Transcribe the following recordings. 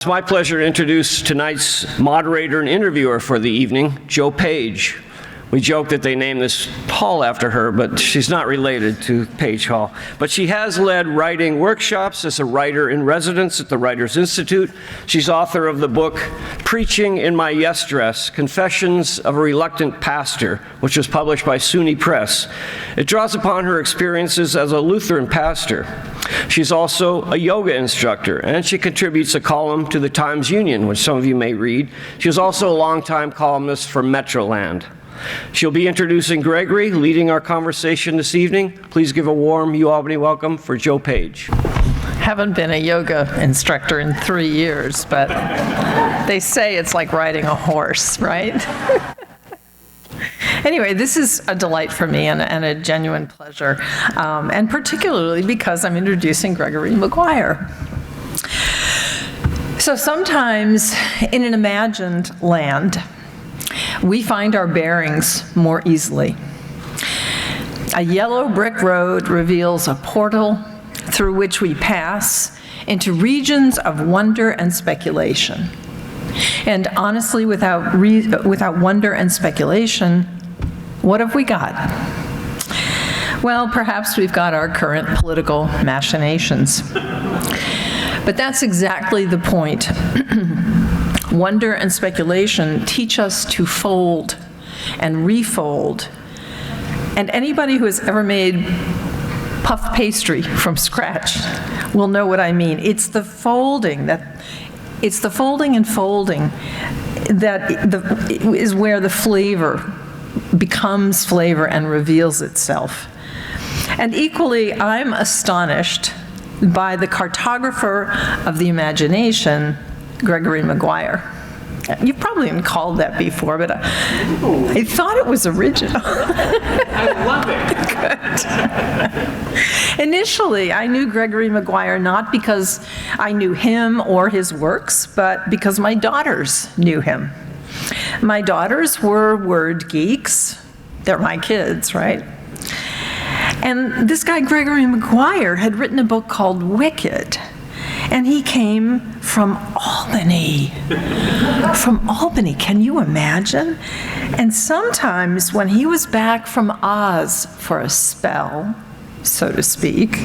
It's my pleasure to introduce tonight's moderator and interviewer for the evening, Jo Page. We joke that they named this hall after her, but she's not related to Page Hall. But she has led writing workshops as a writer in residence at the Writers Institute. She's author of the book, Preaching in My Yes Dress, Confessions of a Reluctant Pastor, which was published by SUNY Press. It draws upon her experiences as a Lutheran pastor. She's also a yoga instructor, and she contributes a column to the Times-Union, which some of you may read. She was also a longtime columnist for Metroland. She'll be introducing Gregory, leading our conversation this evening. Please give a warm UAlbany welcome for Jo Page. Haven't been a yoga instructor in 3 years, but they say it's like riding a horse, right? Anyway, this is a delight for me and a genuine pleasure, and particularly because I'm introducing Gregory Maguire. So sometimes in an imagined land, we find our bearings more easily. A yellow brick road reveals a portal through which we pass into regions of wonder and speculation. And honestly, without wonder and speculation, what have we got? Well, perhaps we've got our current political machinations. But that's exactly the point. Wonder and speculation teach us to fold and refold. And anybody who has ever made puff pastry from scratch will know what I mean. It's the folding and folding that is where the flavor becomes flavor and reveals itself. And equally, I'm astonished by the cartographer of the imagination, Gregory Maguire. You've probably been called that before, but I thought it was original. I love it. Good. Initially, I knew Gregory Maguire not because I knew him or his works, but because my daughters knew him. My daughters were word geeks. They're my kids, right? And this guy, Gregory Maguire, had written a book called Wicked. And he came from Albany. From Albany, can you imagine? And sometimes when he was back from Oz for a spell, so to speak,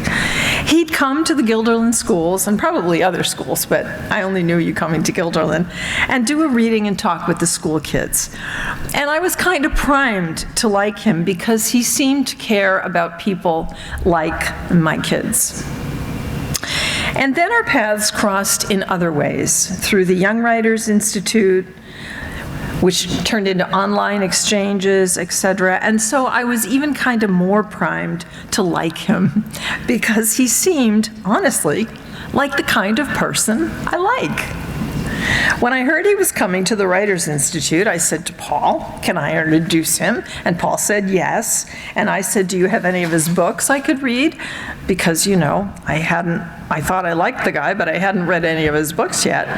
he'd come to the Guilderland schools, and probably other schools, but I only knew you coming to Guilderland, and do a reading and talk with the school kids. And I was kind of primed to like him because he seemed to care about people like my kids. And then our paths crossed in other ways, through the Young Writers Institute, which turned into online exchanges, etc. And so I was even kind of more primed to like him because he seemed, honestly, like the kind of person I like. When I heard he was coming to the Writers Institute, I said to Paul, can I introduce him? And Paul said yes. And I said, do you have any of his books I could read? Because, you know, I thought I liked the guy, but I hadn't read any of his books yet.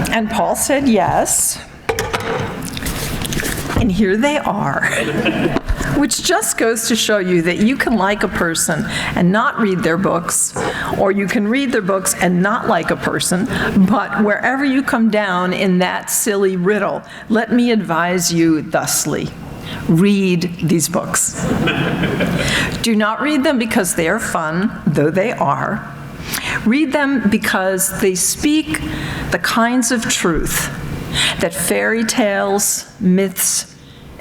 And Paul said yes. And here they are, which just goes to show you that you can like a person and not read their books, or you can read their books and not like a person, but wherever you come down in that silly riddle, let me advise you thusly. Read these books. Do not read them because they are fun, though they are. Read them because they speak the kinds of truth that fairy tales, myths,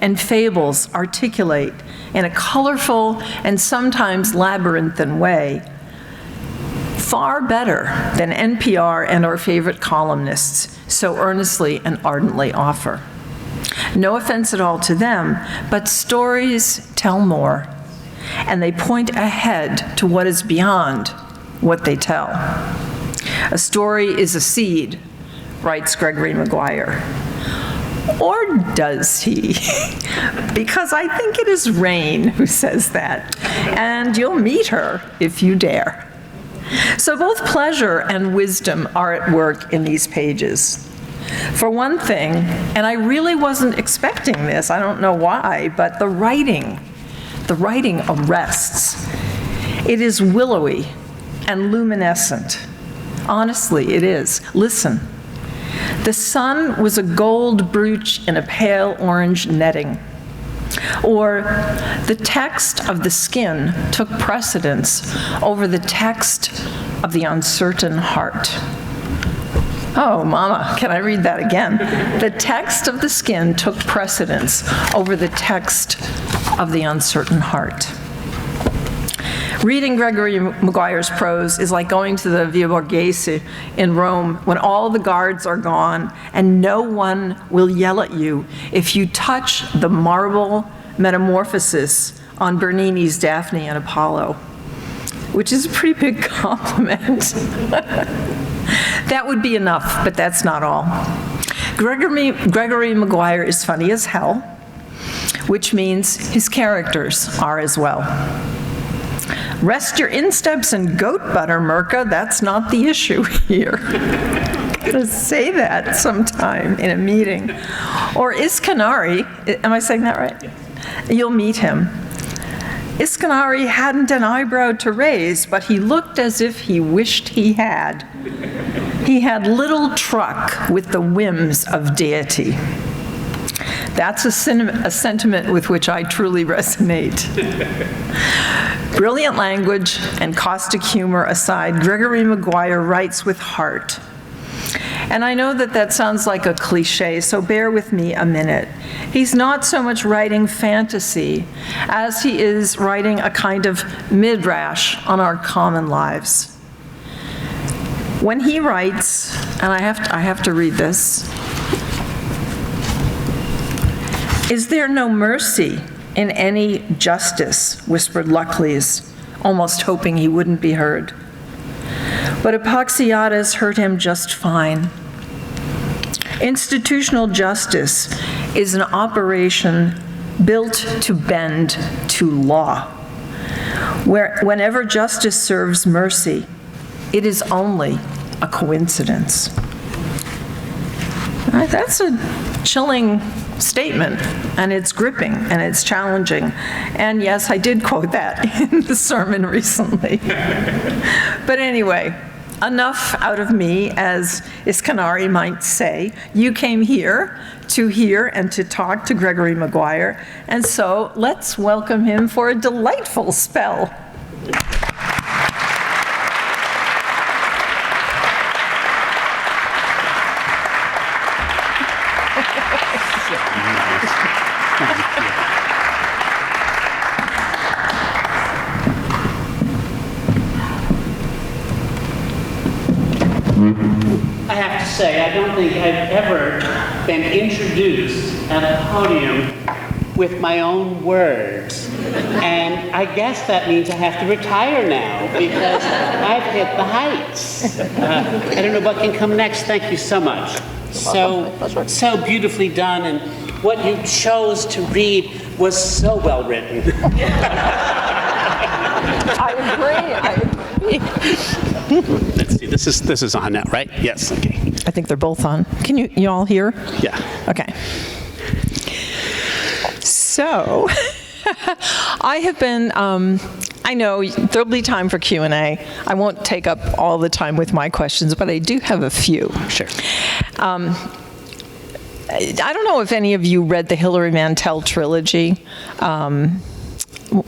and fables articulate in a colorful and sometimes labyrinthine way, far better than NPR and our favorite columnists so earnestly and ardently offer. No offense at all to them, but stories tell more, and they point ahead to what is beyond what they tell. A story is a seed, writes Gregory Maguire. Or does he? Because I think it is Rain who says that, and you'll meet her if you dare. So both pleasure and wisdom are at work in these pages. For one thing, and I really wasn't expecting this, I don't know why, but the writing arrests. It is willowy and luminescent, Honestly, it is. Listen. The sun was a gold brooch in a pale orange netting. Or the text of the skin took precedence over the text of the uncertain heart. Oh, Mama, can I read that again? The text of the skin took precedence over the text of the uncertain heart. Reading Gregory Maguire's prose is like going to the Via Borghese in Rome when all the guards are gone and no one will yell at you if you touch the marble metamorphosis on Bernini's Daphne and Apollo, which is a pretty big compliment. That would be enough, but that's not all. Gregory Maguire is funny as hell, which means his characters are as well. Rest your insteps in goat butter, Mirka. That's not the issue here. I'm gonna say that sometime in a meeting. Or Iskanari, am I saying that right? You'll meet him. Iskanari hadn't an eyebrow to raise, but he looked as if he wished he had. He had little truck with the whims of deity. That's a sentiment with which I truly resonate. Brilliant language and caustic humor aside, Gregory Maguire writes with heart. And I know that that sounds like a cliche, so bear with me a minute. He's not so much writing fantasy as he is writing a kind of midrash on our common lives. When he writes, and I have to read this, "Is there no mercy in any justice?" whispered Luckley's, almost hoping he wouldn't be heard. But Epoxiatas heard him just fine. Institutional justice is an operation built to bend to law. Whenever justice serves mercy, it is only a coincidence. That's a chilling statement, and it's gripping, and it's challenging. And yes, I did quote that in the sermon recently. But anyway, enough out of me, as Iskanari might say. You came here to hear and to talk to Gregory Maguire, and so let's welcome him for a delightful spell. I have to say, I don't think I've ever been introduced at a podium with my own words. And I guess that means I have to retire now because I've hit the heights. I don't know what can come next. Thank you so much. So beautifully done, and what you chose to read was so well written. I agree. Let's see, this is on now, right? Yes, okay. I think they're both on. Can you all hear? Yeah. Okay. So, I have been, I know there'll be time for Q&A. I won't take up all the time with my questions, but I do have a few. Sure. I don't know if any of you read the Hilary Mantel trilogy.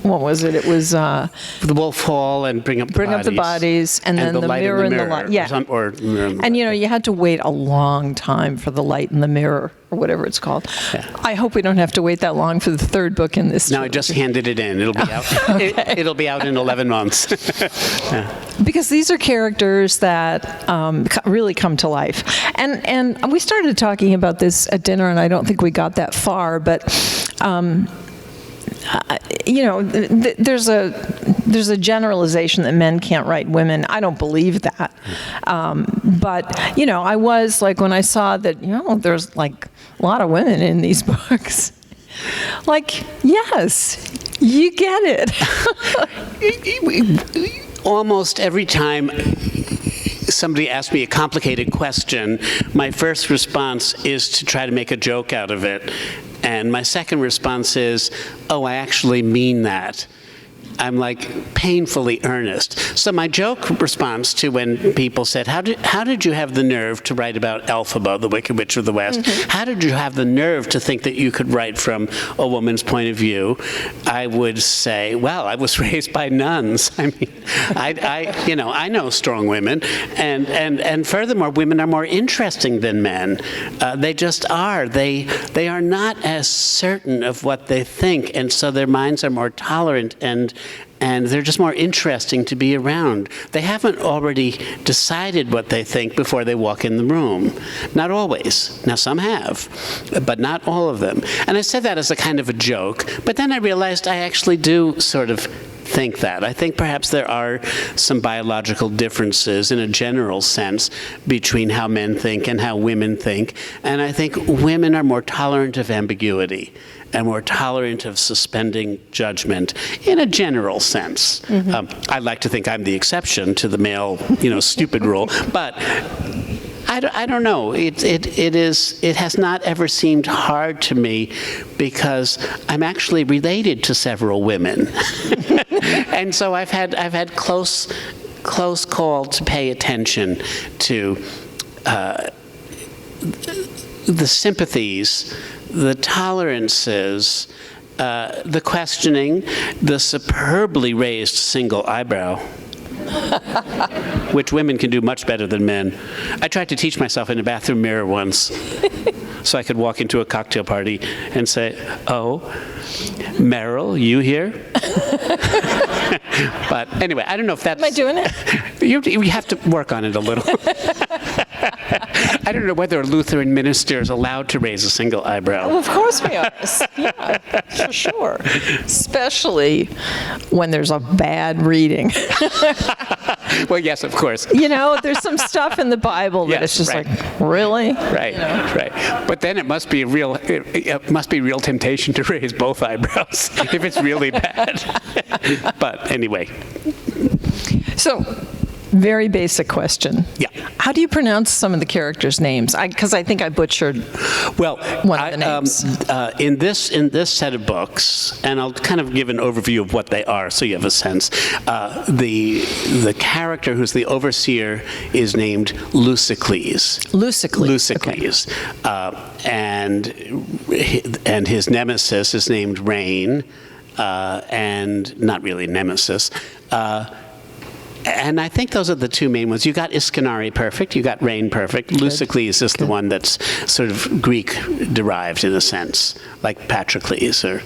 What was it? It was The Wolf Hall and Bring Up the Bodies. And then the Mirror in the Light. Yeah. Or Mirror in the And you know, you had to wait a long time for The Light in the Mirror, or whatever it's called. Yeah. I hope we don't have to wait that long for the third book in this No, I trilogy. just handed it in. It'll be out. Okay. It'll be out in 11 months. Yeah. Because these are characters that really come to life. And we started talking about this at dinner, and I don't think we got that far, but you know, there's a generalization that men can't write women. I don't believe that. But, you know, I was like, when I saw that, you know, there's like a lot of women in these books, like, yes, you get it. Almost every time somebody asks me a complicated question, my first response is to try to make a joke out of it. And my second response is, oh, I actually mean that. I'm like painfully earnest. So my joke response to when people said, how did you have the nerve to write about Elphaba, the Wicked Witch of the West? How did you have the nerve to think that you could write from a woman's point of view? I would say, well, I was raised by nuns. I mean, I know strong women, and furthermore, women are more interesting than men. They just are. They are not as certain of what they think, and so their minds are more tolerant, and they're just more interesting to be around. They haven't already decided what they think before they walk in the room. Not always. Now, some have, but not all of them. And I said that as a kind of a joke, but then I realized I actually do sort of think that. I think perhaps there are some biological differences in a general sense between how men think and how women think, and I think women are more tolerant of ambiguity and more tolerant of suspending judgment in a general sense. I like to think I'm the exception to the male, stupid rule, but I don't know. It has not ever seemed hard to me because I'm actually related to several women, and so I've had close call to pay attention to the sympathies, the tolerances, the questioning, the superbly raised single eyebrow, which women can do much better than men. I tried to teach myself in a bathroom mirror once so I could walk into a cocktail party and say, "Oh, Meryl, you here?" But anyway, I don't know if that's... Am I doing it? You have to work on it a little. I don't know whether a Lutheran minister is allowed to raise a single eyebrow. Well, of course we are. Yeah, for sure. Especially when there's a bad reading. Well, yes, of course. There's some stuff in the Bible that it's just right. like, really? Right, right. But then it must be real temptation to raise both eyebrows if it's really bad. But anyway. So, very basic question. Yeah. How do you pronounce some of the characters' names? Because I think I butchered one of the names. In this set of books, and I'll kind of give an overview of what they are so you have a sense. The character who's the overseer is named Lusicles. Lusicles. And his nemesis is named Rain, and not really nemesis. And I think those are the two main ones. You got Iscanari perfect, you got Rain perfect. Lusicles is the one that's sort of Greek-derived in a sense, like Patroclus or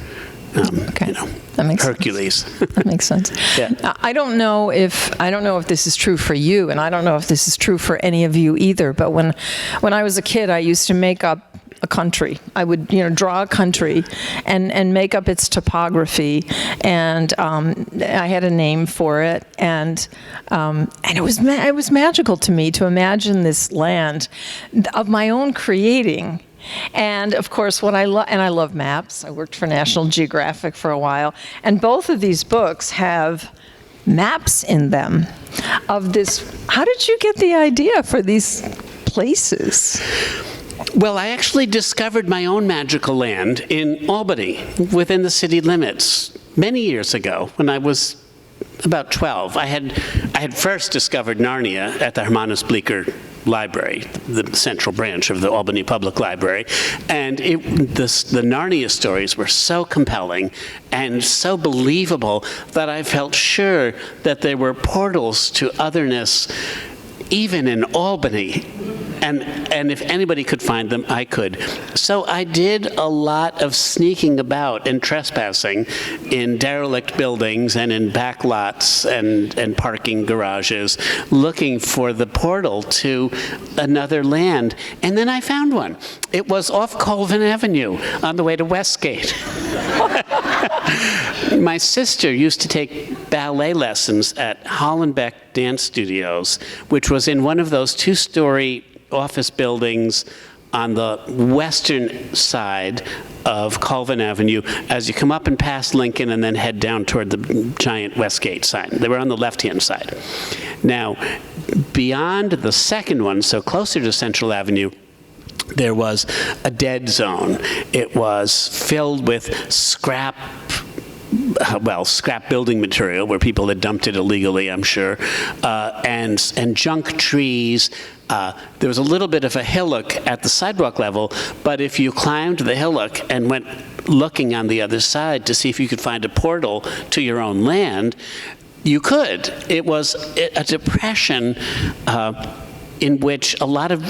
that makes Hercules. That makes sense. Yeah. I don't know if this is true for you, and I don't know if this is true for any of you either. But when I was a kid, I used to make up a country. I would, draw a country and make up its topography, and I had a name for it, and it was magical to me to imagine this land of my own creating. And of course, I love maps. I worked for National Geographic for a while, and both of these books have maps in them of this. How did you get the idea for these places? Well, I actually discovered my own magical land in Albany, within the city limits, many years ago when I was about 12. I had first discovered Narnia at the Hermanus Bleecker Library, the central branch of the Albany Public Library, and the Narnia stories were so compelling and so believable that I felt sure that there were portals to otherness even in Albany. And if anybody could find them, I could. So I did a lot of sneaking about and trespassing in derelict buildings and in back lots and parking garages, looking for the portal to another land. And then I found one. It was off Colvin Avenue on the way to Westgate. My sister used to take ballet lessons at Hollenbeck Dance Studios, which was in one of those two-story office buildings on the western side of Colvin Avenue as you come up and past Lincoln and then head down toward the giant Westgate sign. They were on the left-hand side. Now, beyond the second one, so closer to Central Avenue, there was a dead zone. It was filled with scrap well, scrap building material where people had dumped it illegally, I'm sure, and junk trees. There was a little bit of a hillock at the sidewalk level, but if you climbed the hillock and went looking on the other side to see if you could find a portal to your own land, you could. It was a depression in which a lot of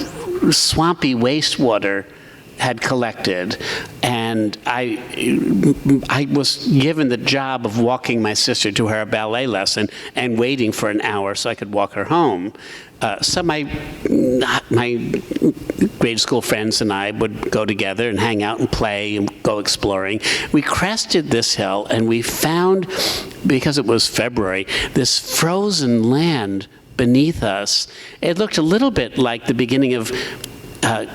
swampy wastewater had collected, and I was given the job of walking my sister to her ballet lesson and waiting for an hour so I could walk her home. So my grade school friends and I would go together and hang out and play and go exploring. We crested this hill and we found, because it was February, this frozen land beneath us. It looked a little bit like the beginning of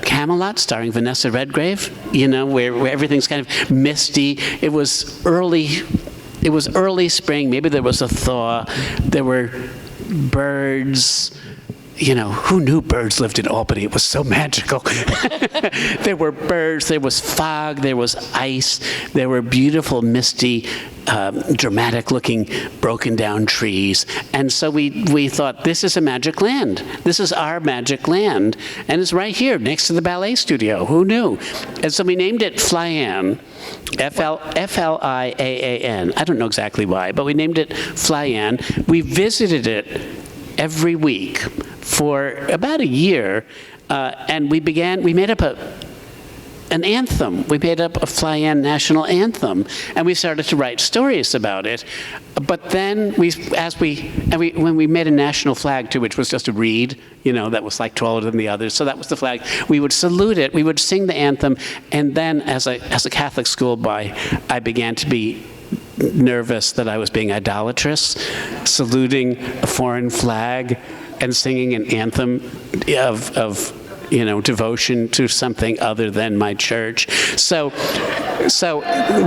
Camelot, starring Vanessa Redgrave, you know, where everything's kind of misty. It was early spring. Maybe there was a thaw. There were birds. You know, who knew birds lived in Albany? It was so magical. There were birds, there was fog, there was ice, there were beautiful, misty, dramatic-looking, broken-down trees. And so we thought, this is a magic land. This is our magic land. And it's right here, next to the ballet studio. Who knew? And so we named it Flyan, F-L-I-A-A-N. I don't know exactly why, but we named it Flyan. We visited it every week for about a year, and we made up an anthem. We made up a Flyan national anthem, and we started to write stories about it. But then when we made a national flag too, which was just a reed, you know, that was like taller than the others, so that was the flag. We would salute it, we would sing the anthem, and then as a Catholic schoolboy, I began to be nervous that I was being idolatrous, saluting a foreign flag and singing an anthem of you know, devotion to something other than my church. So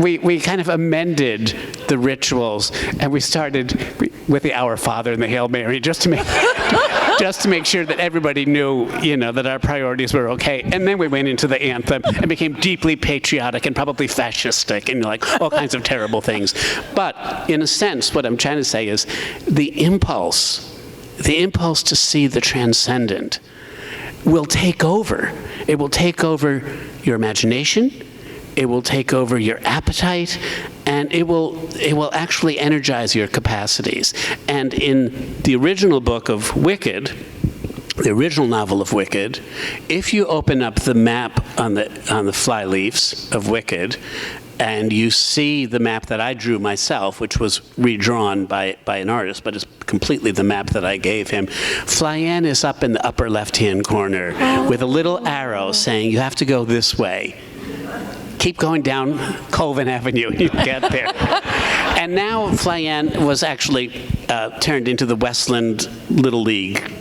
we kind of amended the rituals, and we started with the Our Father and the Hail Mary just to make sure that everybody knew, you know, that our priorities were okay. And then we went into the anthem and became deeply patriotic and probably fascistic and like all kinds of terrible things. But in a sense, what I'm trying to say is the impulse to see the transcendent will take over. It will take over your imagination, it will take over your appetite, and it will actually energize your capacities. And in the original book of Wicked, the original novel of Wicked, if you open up the map on the flyleaves of Wicked, and you see the map that I drew myself, which was redrawn by an artist, but it's completely the map that I gave him. Flyan is up in the upper left-hand corner with a little arrow saying, you have to go this way. Keep going down Colvin Avenue, you get there. And now Flyan was actually turned into the Westland Little League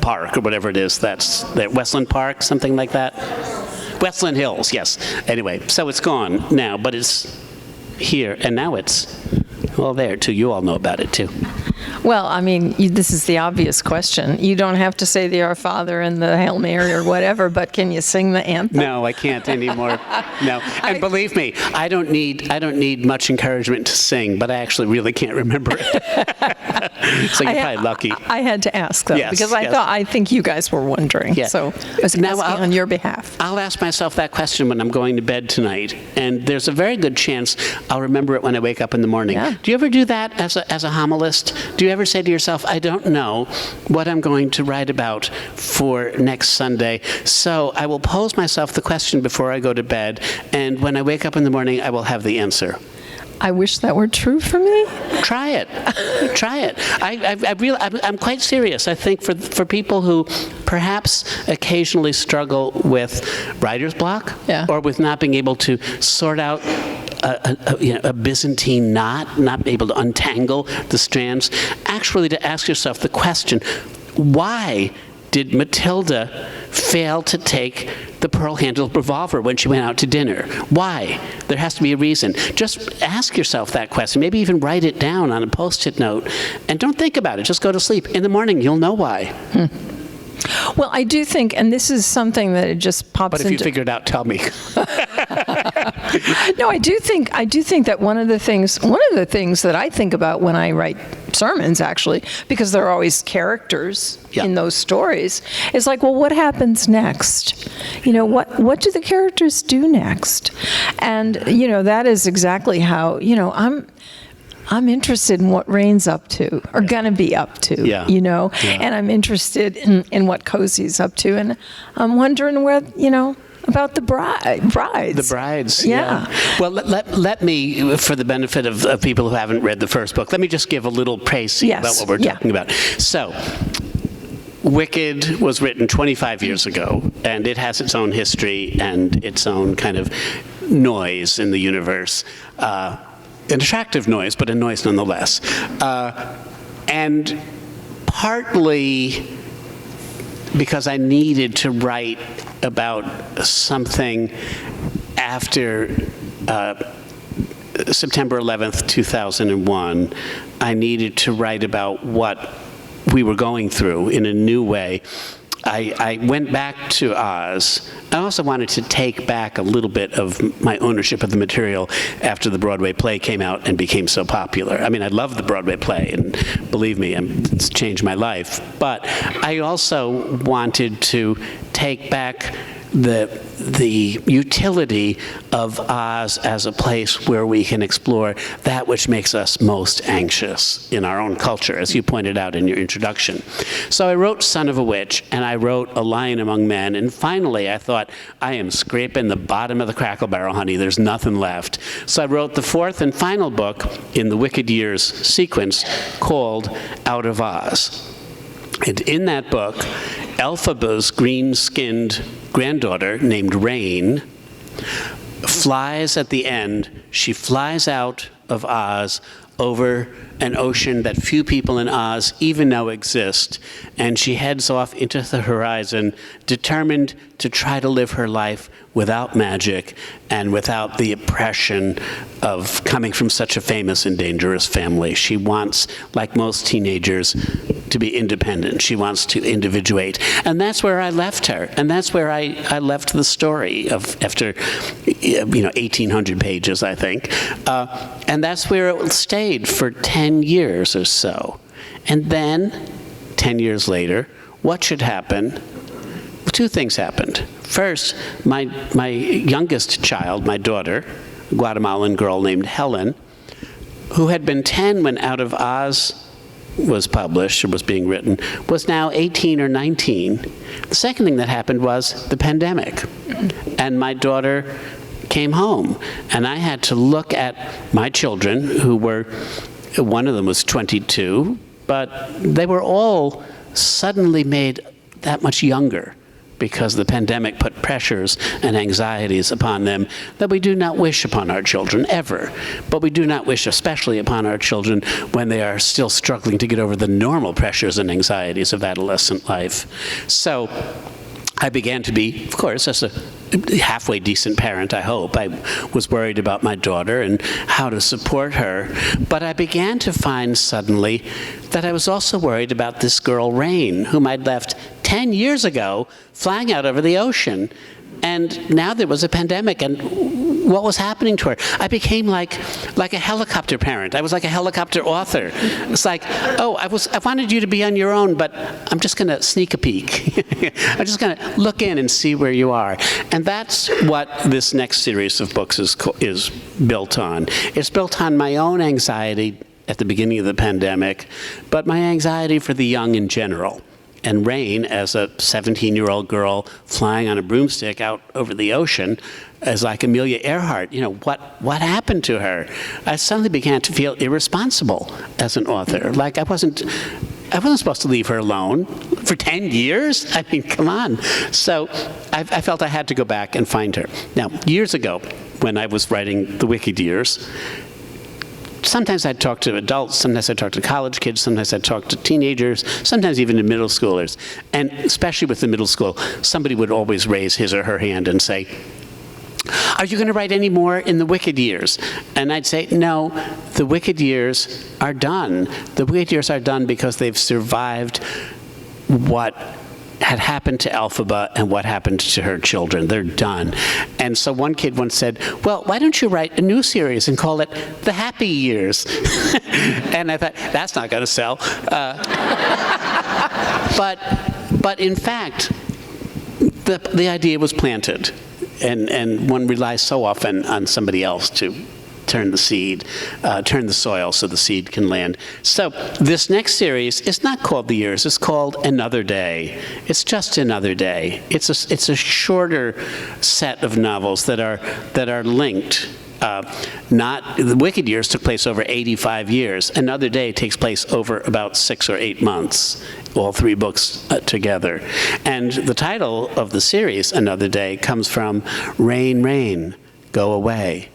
Park, or whatever it is. That's Westland Park, something like that. Westland Hills, yes. Anyway, so it's gone now, but it's here, and now it's, well, there, too. You all know about it, too. Well, I mean, this is the obvious question. You don't have to say the Our Father and the Hail Mary or whatever, but can you sing the anthem? No, I can't anymore. No, and believe me, I don't need much encouragement to sing, but I actually really can't remember it. So you're probably lucky. I had to ask, though, yes, because yes. I think you guys were wondering. Yeah. So I was asking on your behalf. I'll ask myself that question when I'm going to bed tonight, and there's a very good chance I'll remember it when I wake up in the morning. Yeah. Do you ever do that as a homilist? Do you ever say to yourself, I don't know what I'm going to write about for next Sunday, so I will pose myself the question before I go to bed, and when I wake up in the morning, I will have the answer. I wish that were true for me. Try it. Try it. I'm quite serious. I think for people who perhaps occasionally struggle with writer's block, Yeah. or with not being able to sort out a Byzantine knot, not able to untangle the strands, actually to ask yourself the question, why did Matilda fail to take the pearl-handled revolver when she went out to dinner? Why? There has to be a reason. Just ask yourself that question. Maybe even write it down on a Post-it note. And don't think about it. Just go to sleep. In the morning, you'll know why. Well, I do think, and this is something that it just pops into... But if you figure it out, tell me. No, I do think that one of the things that I think about when I write sermons, actually, because there are always characters in those stories, is like, well, what happens next? What do the characters do next? And that is exactly how I'm interested in what Rain's up to, or gonna be up to, and I'm interested in what Cosey's up to, and I'm wondering where, about the brides. The brides, yeah. Well, let me, for the benefit of people who haven't read the first book, let me just give a little précis about what we're talking about. So, Wicked was written 25 years ago, and it has its own history and its own kind of noise in the universe. An attractive noise, but a noise nonetheless. And partly because I needed to write about something after September 11th, 2001, I needed to write about what we were going through in a new way. I went back to Oz. I also wanted to take back a little bit of my ownership of the material after the Broadway play came out and became so popular. I mean, I love the Broadway play, and believe me, it's changed my life. But I also wanted to take back the utility of Oz as a place where we can explore that which makes us most anxious in our own culture, as you pointed out in your introduction. So I wrote Son of a Witch, and I wrote A Lion Among Men, and finally I thought, I am scraping the bottom of the crackle barrel, honey, there's nothing left. So I wrote the fourth and final book in the Wicked Years sequence called Out of Oz. And in that book, Elphaba's green-skinned granddaughter, named Rain, flies at the end. She flies out of Oz over an ocean that few people in Oz even know exist, and she heads off into the horizon, determined to try to live her life without magic and without the oppression of coming from such a famous and dangerous family. She wants, like most teenagers, to be independent. She wants to individuate. And that's where I left her. And that's where I left the story after 1,800 pages, I think. And that's where it stayed for 10 years or so. And then, 10 years later, what should happen? Two things happened. First, my youngest child, my daughter, a Guatemalan girl named Helen, who had been 10 when Out of Oz was published, or was being written, was now 18 or 19. The second thing that happened was the pandemic. And my daughter came home. And I had to look at my children, who were, one of them was 22, but they were all suddenly made that much younger, because the pandemic put pressures and anxieties upon them that we do not wish upon our children, ever. But we do not wish especially upon our children when they are still struggling to get over the normal pressures and anxieties of adolescent life. So I began to be, of course, as a halfway decent parent, I hope. I was worried about my daughter and how to support her. But I began to find suddenly that I was also worried about this girl, Rain, whom I'd left 10 years ago, flying out over the ocean. And now there was a pandemic, and what was happening to her? I became like a helicopter parent. I was like a helicopter author. It's like, oh, I wanted you to be on your own, but I'm just going to sneak a peek. I'm just going to look in and see where you are. And that's what this next series of books is built on. It's built on my own anxiety at the beginning of the pandemic, but my anxiety for the young in general. And Rain, as a 17-year-old girl flying on a broomstick out over the ocean, is like Amelia Earhart. What happened to her? I suddenly began to feel irresponsible as an author. Like I wasn't supposed to leave her alone for 10 years. I mean, come on. So I felt I had to go back and find her. Now, years ago, when I was writing The Wicked Years, sometimes I'd talk to adults, sometimes I'd talk to college kids, sometimes I'd talk to teenagers, sometimes even to middle schoolers. And especially with the middle school, somebody would always raise his or her hand and say, "Are you going to write any more in The Wicked Years?" And I'd say, no, The Wicked Years are done. The Wicked Years are done because they've survived what had happened to Elphaba and what happened to her children. They're done. And so one kid once said, well, why don't you write a new series and call it The Happy Years? And I thought, that's not going to sell. But in fact, the idea was planted. And one relies so often on somebody else to turn the seed, turn the soil so the seed can land. So this next series is not called The Years, it's called Another Day. It's just Another Day. It's a shorter set of novels that are linked. The Wicked Years took place over 85 years. Another Day takes place over about 6 or 8 months, all 3 books together. And the title of the series, Another Day, comes from Rain, Rain, Go Away,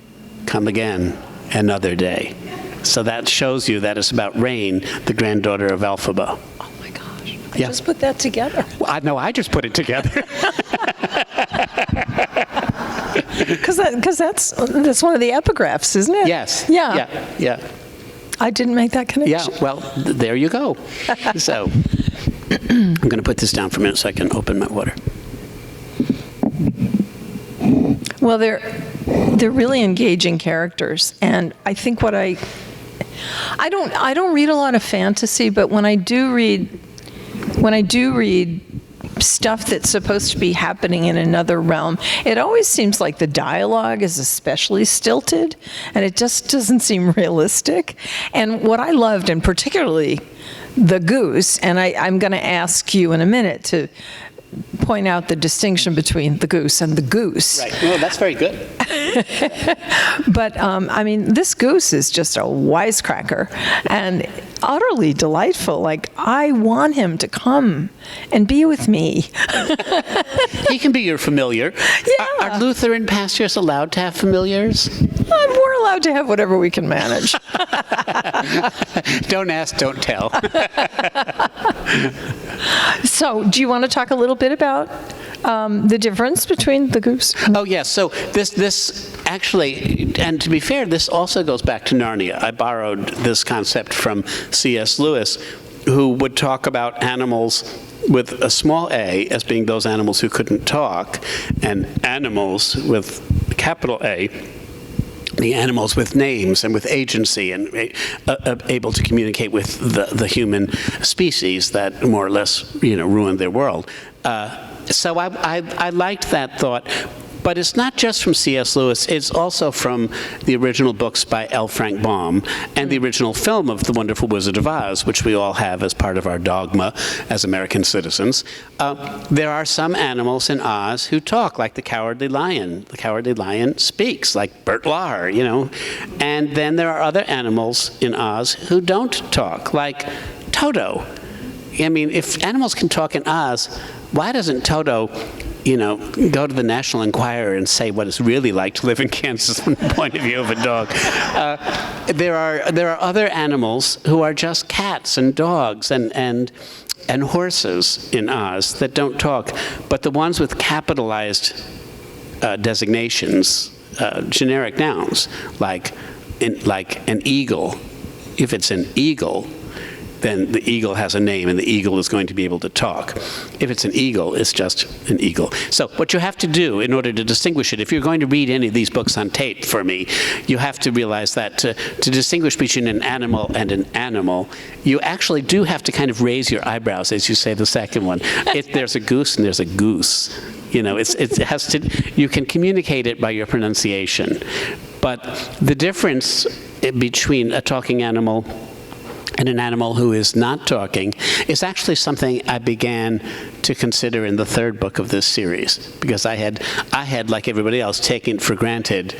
Come Again, Another Day. So that shows you that it's about Rain, the granddaughter of Elphaba. Oh my gosh, I just put that together. Well, I just put it together. Because that's one of the epigraphs, isn't it? Yes. Yeah. I didn't make that connection. Yeah, well, there you go. So I'm going to put this down for a minute so I can open my water. Well, they're really engaging characters, and I think what I don't read a lot of fantasy, but when I do read stuff that's supposed to be happening in another realm, it always seems like the dialogue is especially stilted, and it just doesn't seem realistic. And what I loved, and particularly the goose, and I'm going to ask you in a minute to point out the distinction between the goose and the goose. Right. Well, that's very good. But, I mean, this goose is just a wisecracker and utterly delightful. Like, I want him to come and be with me. He can be your familiar. Yeah. Are Lutheran pastors allowed to have familiars? We're allowed to have whatever we can manage. Don't ask, don't tell. So, do you want to talk a little bit about the difference between the goose? Oh, yes. So this actually, and to be fair, this also goes back to Narnia. I borrowed this concept from C.S. Lewis, who would talk about animals with a small a as being those animals who couldn't talk, and animals with a capital A, the animals with names and with agency and able to communicate with the human species that more or less, ruined their world. So I liked that thought. But it's not just from C.S. Lewis, it's also from the original books by L. Frank Baum and the original film of The Wonderful Wizard of Oz, which we all have as part of our dogma as American citizens. There are some animals in Oz who talk, like the Cowardly Lion. The Cowardly Lion speaks, like Bert Lahr, And then there are other animals in Oz who don't talk, like Toto. I mean, if animals can talk in Oz, why doesn't Toto go to the National Enquirer and say what it's really like to live in Kansas from the point of view of a dog? There are other animals who are just cats and dogs and horses in Oz that don't talk, but the ones with capitalized designations, generic nouns, like an eagle. If it's an eagle, then the eagle has a name, and the eagle is going to be able to talk. If it's an eagle, it's just an eagle. So what you have to do in order to distinguish it, if you're going to read any of these books on tape for me, you have to realize that to distinguish between an animal and an animal, you actually do have to kind of raise your eyebrows as you say the second one. There's a goose and there's a goose. It has to. You can communicate it by your pronunciation, but the difference between a talking animal and an animal who is not talking is actually something I began to consider in the third book of this series, because I had, like everybody else, taken for granted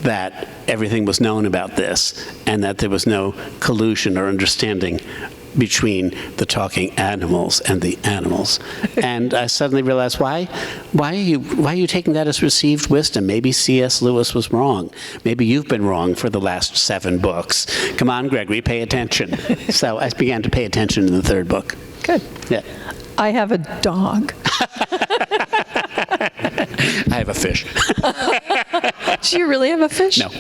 that everything was known about this and that there was no collusion or understanding between the talking animals and the animals. And I suddenly realized, why are you taking that as received wisdom? Maybe C.S. Lewis was wrong. Maybe you've been wrong for the last 7 books. Come on, Gregory, pay attention. So I began to pay attention in the third book. Good. Yeah. I have a dog. I have a fish. Do you really have a fish? No.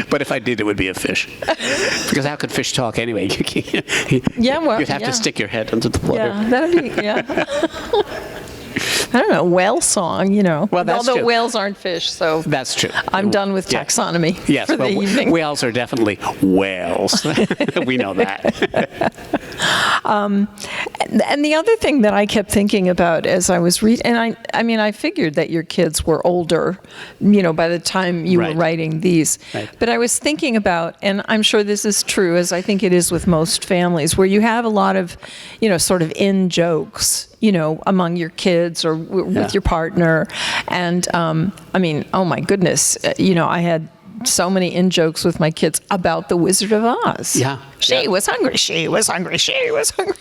But if I did, it would be a fish. Because how could fish talk anyway? Yeah, well, You'd have yeah. to stick your head under the water. Yeah, that'd be, yeah. I don't know, whale song, Well, that's although true. whales aren't fish, so That's true. I'm done with Yeah. taxonomy Yes, for the well, evening. whales are definitely whales. We know that. And the other thing that I kept thinking about as I was reading, and I figured that your kids were older, by the time you Right. were writing these. Right. But I was thinking about, and I'm sure this is true, as I think it is with most families, where you have a lot of, sort of in jokes, among your kids or with Yeah. your partner. And oh my goodness, I had so many in-jokes with my kids about the Wizard of Oz. Yeah. She was hungry, she was hungry, she was hungry.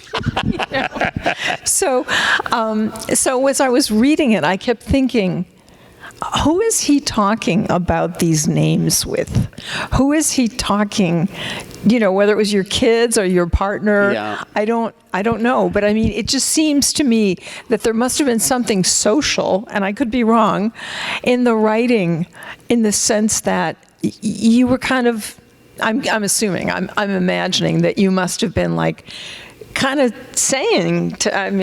So as I was reading it, I kept thinking, who is he talking about these names with? Who is he talking, whether it was your kids or your partner? Yeah. I don't know, but it just seems to me that there must have been something social, and I could be wrong, in the writing, in the sense that you were kind of, I'm assuming, I'm imagining that you must have been like, kind of saying to, I'm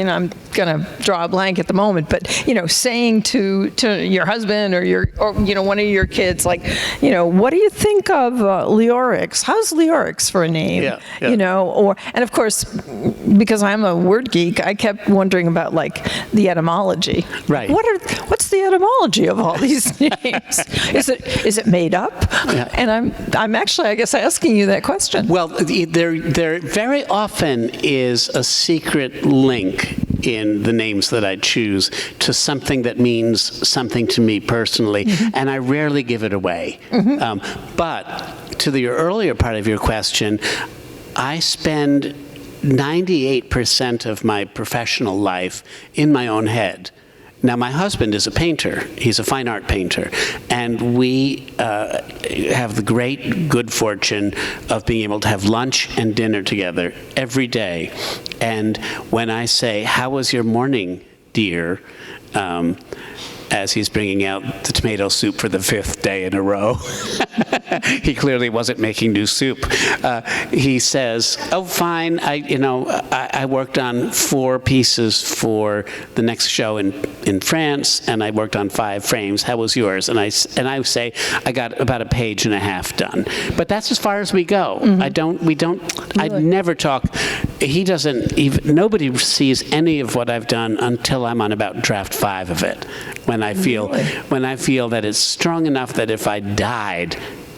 going to draw a blank at the moment, but, saying to your husband or one of your kids, like, what do you think of Leorix? How's Leorix for a name? Yeah. And of course, because I'm a word geek, I kept wondering about like the etymology. Right. What's the etymology of all these names? Is it made up? Yeah. And I'm actually, I guess, asking you that question. Well, there very often is a secret link in the names that I choose to something that means something to me personally, and I rarely give it away. But to the earlier part of your question, I spend 98% of my professional life in my own head. Now, my husband is a painter. He's a fine art painter. And we have the great good fortune of being able to have lunch and dinner together every day. And when I say, "How was your morning, dear?" As he's bringing out the tomato soup for the 5th day in a row. He clearly wasn't making new soup. He says, "Oh, fine. I worked on 4 pieces for the next show in France, and I worked on 5 frames. How was yours?" And I say, "I got about a page and a half done." But that's as far as we go. I never talk. He doesn't even. Nobody sees any of what I've done until I'm on about draft 5 of it. When I feel that it's strong enough that if I died,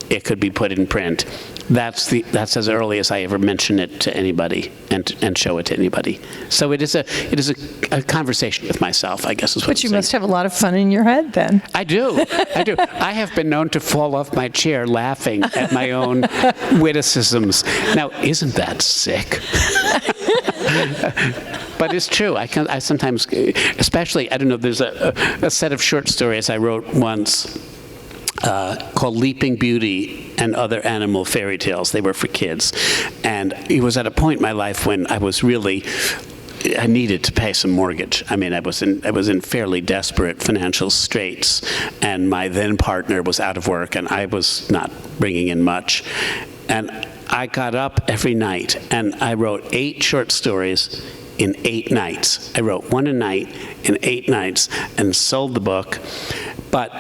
it could be put in print. That's as early as I ever mention it to anybody and show it to anybody. So it is a conversation with myself, I guess is what But I'm you saying. must have a lot of fun in your head then. I do. I have been known to fall off my chair laughing at my own witticisms. Now, isn't that sick? But it's true. I sometimes, especially, I don't know, there's a set of short stories I wrote once called Leaping Beauty and Other Animal Fairy Tales. They were for kids. And it was at a point in my life when I needed to pay some mortgage. I was in fairly desperate financial straits, and my then partner was out of work, and I was not bringing in much. And I got up every night, and I wrote 8 short stories in 8 nights. I wrote 1 a night in 8 nights and sold the book. But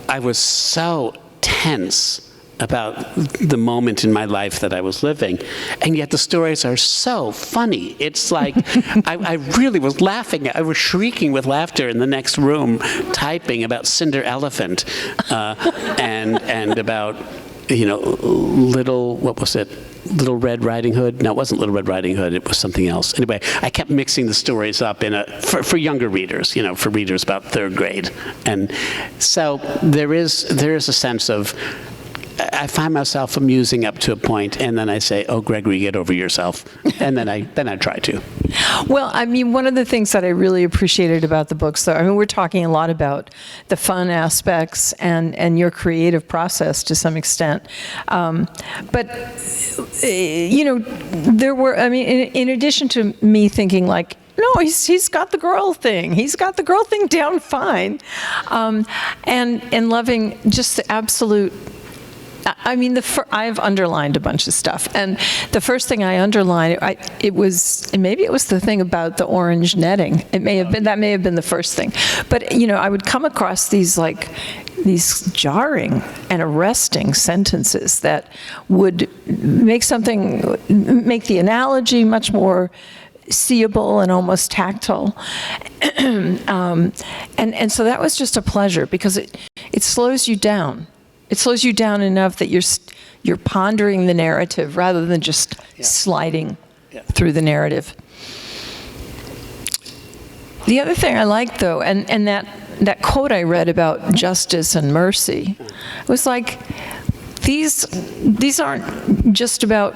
I was so tense about the moment in my life that I was living, and yet the stories are so funny. It's like I really was laughing. I was shrieking with laughter in the next room, typing about Cinder Elephant and about Little Red Riding Hood? No, it wasn't Little Red Riding Hood. It was something else. Anyway, I kept mixing the stories up for younger readers, for readers about 3rd grade. And so there is a sense of, I find myself amusing up to a point, and then I say, "Oh, Gregory, get over yourself," and then I try to. Well, one of the things that I really appreciated about the books, though, we're talking a lot about the fun aspects and your creative process to some extent, but there were, in addition to me thinking like, no, he's got the girl thing. He's got the girl thing down fine, and loving just the absolute I mean, I've underlined a bunch of stuff, and the first thing I underlined, maybe it was the thing about the orange netting. That may have been the first thing, but I would come across these jarring and arresting sentences that would make the analogy much more seeable and almost tactile, and so that was just a pleasure because it slows you down. It slows you down enough that you're pondering the narrative rather than just sliding through the narrative. The other thing I liked, though, and that quote I read about justice and mercy, was like, these aren't just about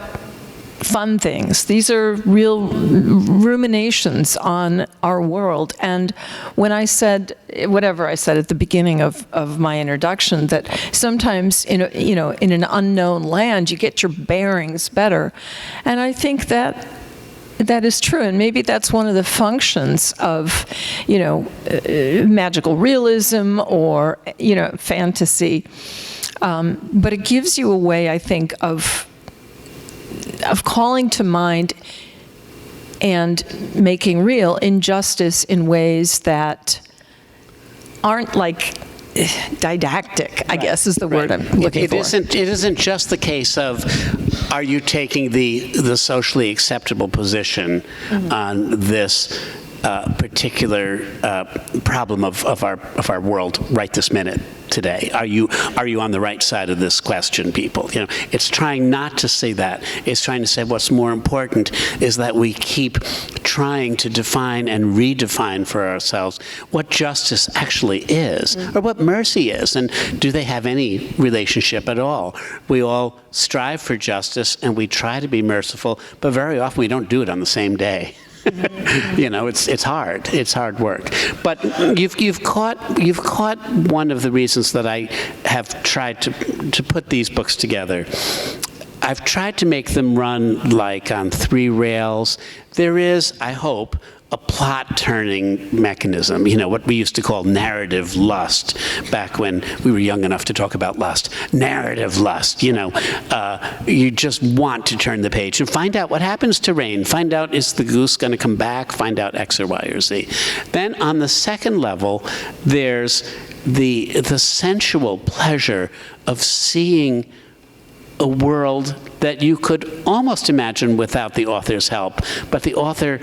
fun things. These are real ruminations on our world. And when I said, whatever I said at the beginning of my introduction, that sometimes in an unknown land, you get your bearings better. And I think that is true, and maybe that's one of the functions of, magical realism or, fantasy. But it gives you a way, I think, of calling to mind and making real injustice in ways that aren't like didactic, I guess is the word I'm looking for. It isn't just the case of, are you taking the socially acceptable position on this particular problem of our world right this minute today? Are you on the right side of this question, people? It's trying not to say that. It's trying to say what's more important is that we keep trying to define and redefine for ourselves what justice actually is, or what mercy is, and do they have any relationship at all? We all strive for justice and we try to be merciful, but very often we don't do it on the same day. It's hard. It's hard work. But you've caught one of the reasons that I have tried to put these books together. I've tried to make them run like on 3 rails. There is, I hope, a plot-turning mechanism, what we used to call narrative lust, back when we were young enough to talk about lust. Narrative lust, you just want to turn the page and find out what happens to Rain, find out is the goose going to come back, find out X or Y or Z. Then on the second level, there's the sensual pleasure of seeing a world that you could almost imagine without the author's help, but the author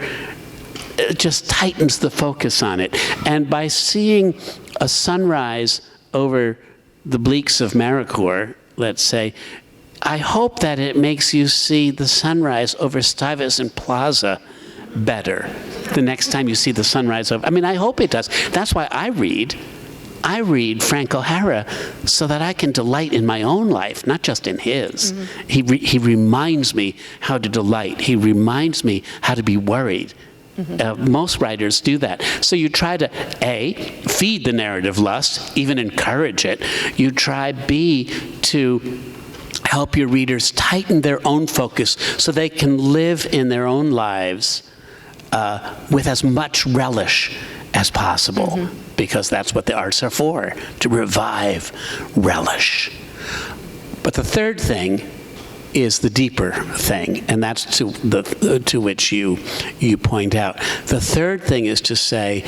just tightens the focus on it. And by seeing a sunrise over the bleaks of Maracoor, let's say, I hope that it makes you see the sunrise over Stuyvesant Plaza better the next time you see the sunrise over. I hope it does. That's why I read Frank O'Hara so that I can delight in my own life, not just in his. He reminds me how to delight. He reminds me how to be worried. Most writers do that. So you try to, A, feed the narrative lust, even encourage it. You try, B, to help your readers tighten their own focus so they can live in their own lives with as much relish as possible, because that's what the arts are for, to revive relish. But the third thing is the deeper thing, and that's to which you point out. The third thing is to say,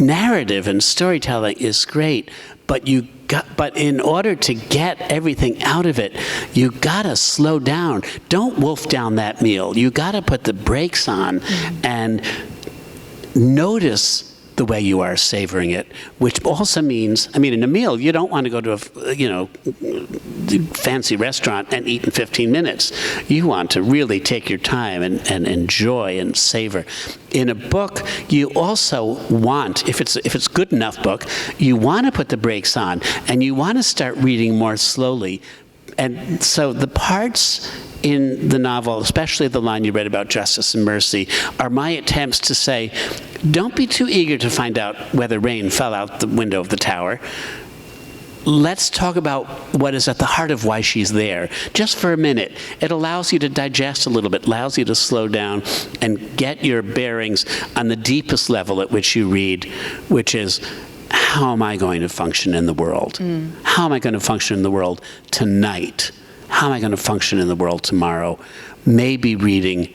narrative and storytelling is great, but in order to get everything out of it, you gotta slow down. Don't wolf down that meal. You gotta put the brakes on and notice the way you are savoring it, which also means, in a meal, you don't want to go to a fancy restaurant and eat in 15 minutes. You want to really take your time and enjoy and savor. In a book, you also want, if it's a good enough book, you want to put the brakes on and you want to start reading more slowly. And so the parts in the novel, especially the line you read about justice and mercy, are my attempts to say, don't be too eager to find out whether Rain fell out the window of the tower. Let's talk about what is at the heart of why she's there, just for a minute. It allows you to digest a little bit, allows you to slow down and get your bearings on the deepest level at which you read, which is, how am I going to function in the world? How am I going to function in the world tonight? How am I going to function in the world tomorrow? Maybe reading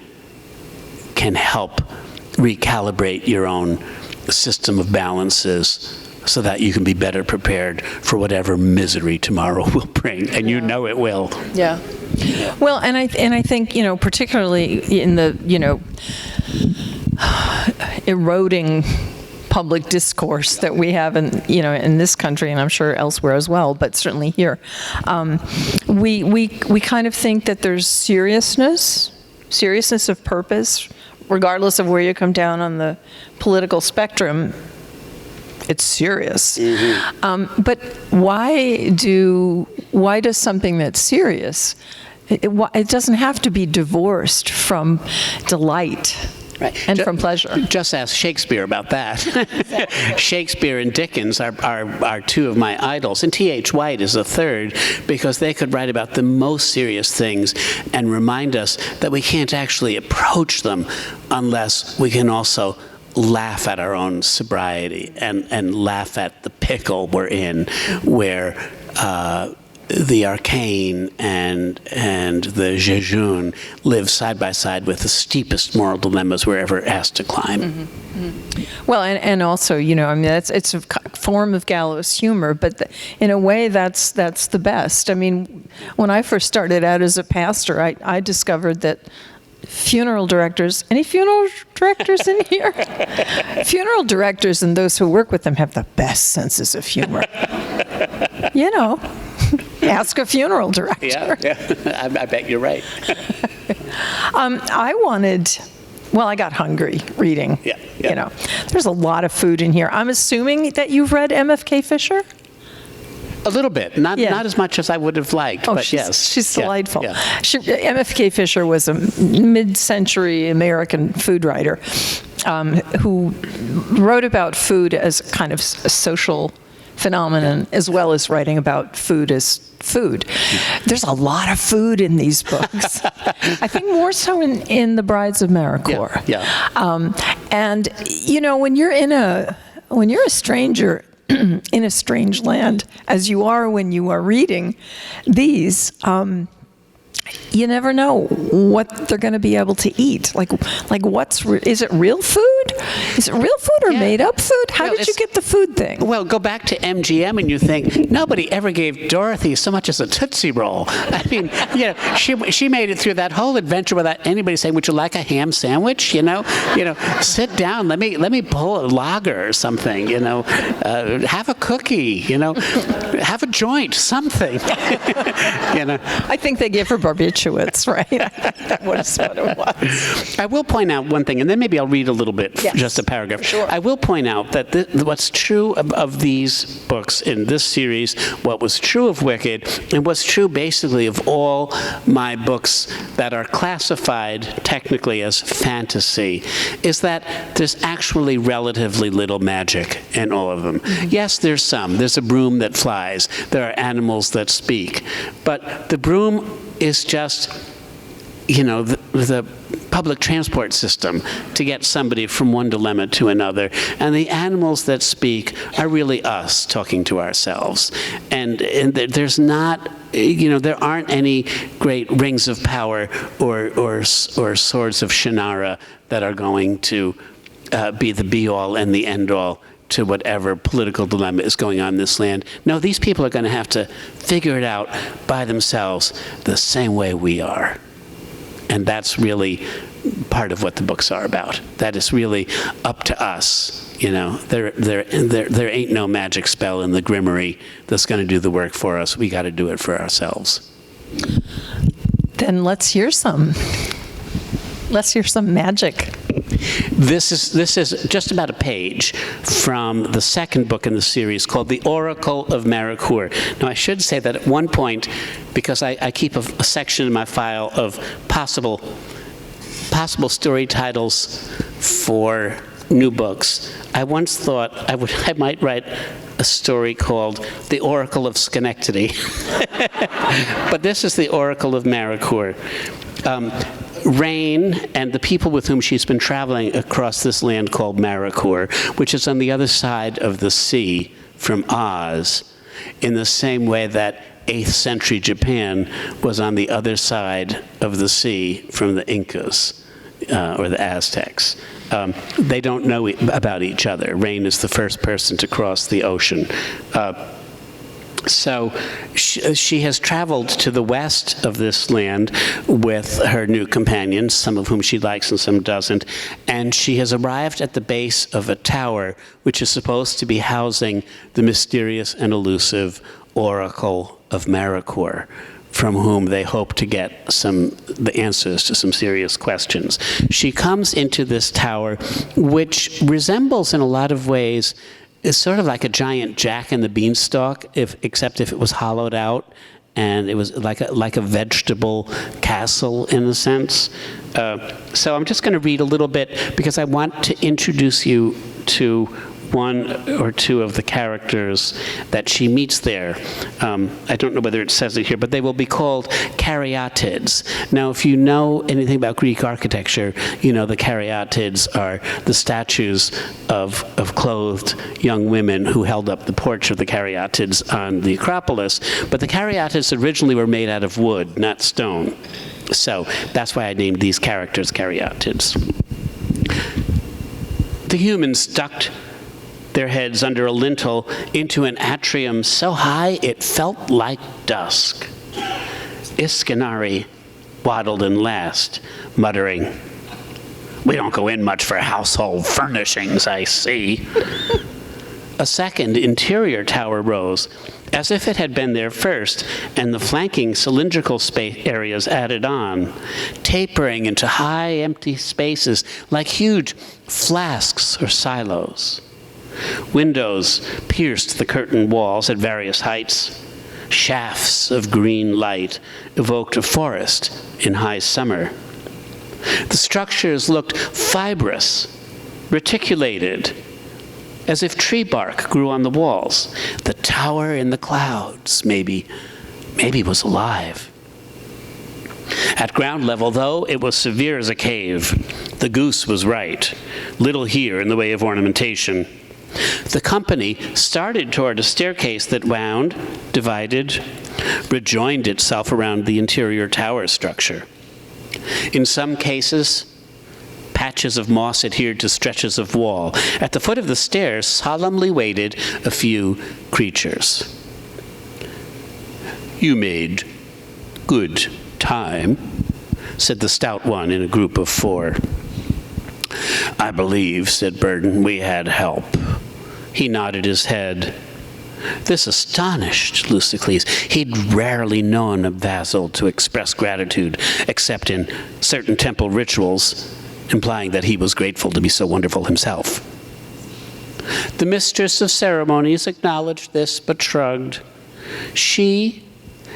can help recalibrate your own system of balances so that you can be better prepared for whatever misery tomorrow will bring, and you know it will. Yeah. Well, and I think, particularly in the, eroding public discourse that we have in this country, and I'm sure elsewhere as well, but certainly here, we kind of think that there's seriousness of purpose, regardless of where you come down on the political spectrum. It's serious. But why does something that's serious, it doesn't have to be divorced from delight. Right. And from pleasure. Just ask Shakespeare about that. Shakespeare and Dickens are two of my idols, and T.H. White is a third, because they could write about the most serious things and remind us that we can't actually approach them unless we can also laugh at our own sobriety and laugh at the pickle we're in, where the arcane and the jejune live side by side with the steepest moral dilemmas we're ever asked to climb. Well, and also, it's a form of gallows humor, but in a way, that's the best. I mean, when I first started out as a pastor, I discovered that funeral directors, any funeral directors in here? Funeral directors and those who work with them have the best senses of humor. Ask a funeral director. Yeah. I bet you're right. I got hungry reading. Yeah. There's a lot of food in here. I'm assuming that you've read M.F.K. Fisher? A little bit, not as much as I would have liked, but yes. She's delightful. Yeah. M.F.K. Fisher was a mid-century American food writer who wrote about food as kind of a social phenomenon, as well as writing about food as food. There's a lot of food in these books. I think more so in the Brides of Maracoor. And when you're a stranger in a strange land, as you are when you are reading these, you never know what they're going to be able to eat. Is it real food? Is it real food or made up food? How did you get the food thing? Well, go back to MGM and you think, nobody ever gave Dorothy so much as a Tootsie Roll. I mean, she made it through that whole adventure without anybody saying, would you like a ham sandwich? Sit down, let me pull a lager or something, have a cookie, have a joint, something. I think they gave her barbiturates, right? That was what it was. I will point out one thing, and then maybe I'll read a little bit, just a paragraph. Sure. I will point out that what's true of these books in this series, what was true of Wicked, and what's true basically of all my books that are classified technically as fantasy, is that there's actually relatively little magic in all of them. Yes, there's some. There's a broom that flies. There are animals that speak. But the broom is just, the public transport system to get somebody from one dilemma to another. And the animals that speak are really us talking to ourselves. And there's not, there aren't any great rings of power or swords of Shannara that are going to be the be-all and the end-all to whatever political dilemma is going on in this land. No, these people are going to have to figure it out by themselves the same way we are. And that's really part of what the books are about. That is really up to us. There ain't no magic spell in the grimoire that's going to do the work for us. We got to do it for ourselves. Then let's hear some. Let's hear some magic. This is just about a page from the second book in the series called The Oracle of Maracoor. Now, I should say that at one point, because I keep a section in my file of possible story titles for new books, I once thought I might write a story called The Oracle of Schenectady. But this is The Oracle of Maracoor. Rain and the people with whom she's been traveling across this land called Maracoor, which is on the other side of the sea from Oz, in the same way that 8th century Japan was on the other side of the sea from the Incas or the Aztecs. They don't know about each other. Rain is the first person to cross the ocean. So she has traveled to the west of this land with her new companions, some of whom she likes and some doesn't, and she has arrived at the base of a tower which is supposed to be housing the mysterious and elusive Oracle of Maracoor, from whom they hope to get the answers to some serious questions. She comes into this tower, which resembles in a lot of ways, is sort of like a giant Jack and the Beanstalk, except if it was hollowed out, and it was like a vegetable castle in a sense. So I'm just going to read a little bit because I want to introduce you to one or two of the characters that she meets there. I don't know whether it says it here, but they will be called caryatids. Now, if you know anything about Greek architecture, you know the caryatids are the statues of clothed young women who held up the porch of the caryatids on the Acropolis. But the caryatids originally were made out of wood, not stone. So that's why I named these characters caryatids. The humans ducked their heads under a lintel into an atrium so high it felt like dusk. Iskanari waddled in last, muttering, "We don't go in much for household furnishings, I see." A second interior tower rose, as if it had been there first, and the flanking cylindrical space areas added on, tapering into high empty spaces like huge flasks or silos. Windows pierced the curtain walls at various heights. Shafts of green light evoked a forest in high summer. The structures looked fibrous, reticulated, as if tree bark grew on the walls. The tower in the clouds, maybe was alive. At ground level, though, it was severe as a cave. The goose was right. Little here in the way of ornamentation. The company started toward a staircase that wound, divided, rejoined itself around the interior tower structure. In some cases, patches of moss adhered to stretches of wall. At the foot of the stairs solemnly waited a few creatures. "You made good time," said the stout one in a group of 4. "I believe," said Burden, "we had help." He nodded his head. This astonished Lucicles. He'd rarely known a vassal to express gratitude, except in certain temple rituals, implying that he was grateful to be so wonderful himself. The mistress of ceremonies acknowledged this, but shrugged. She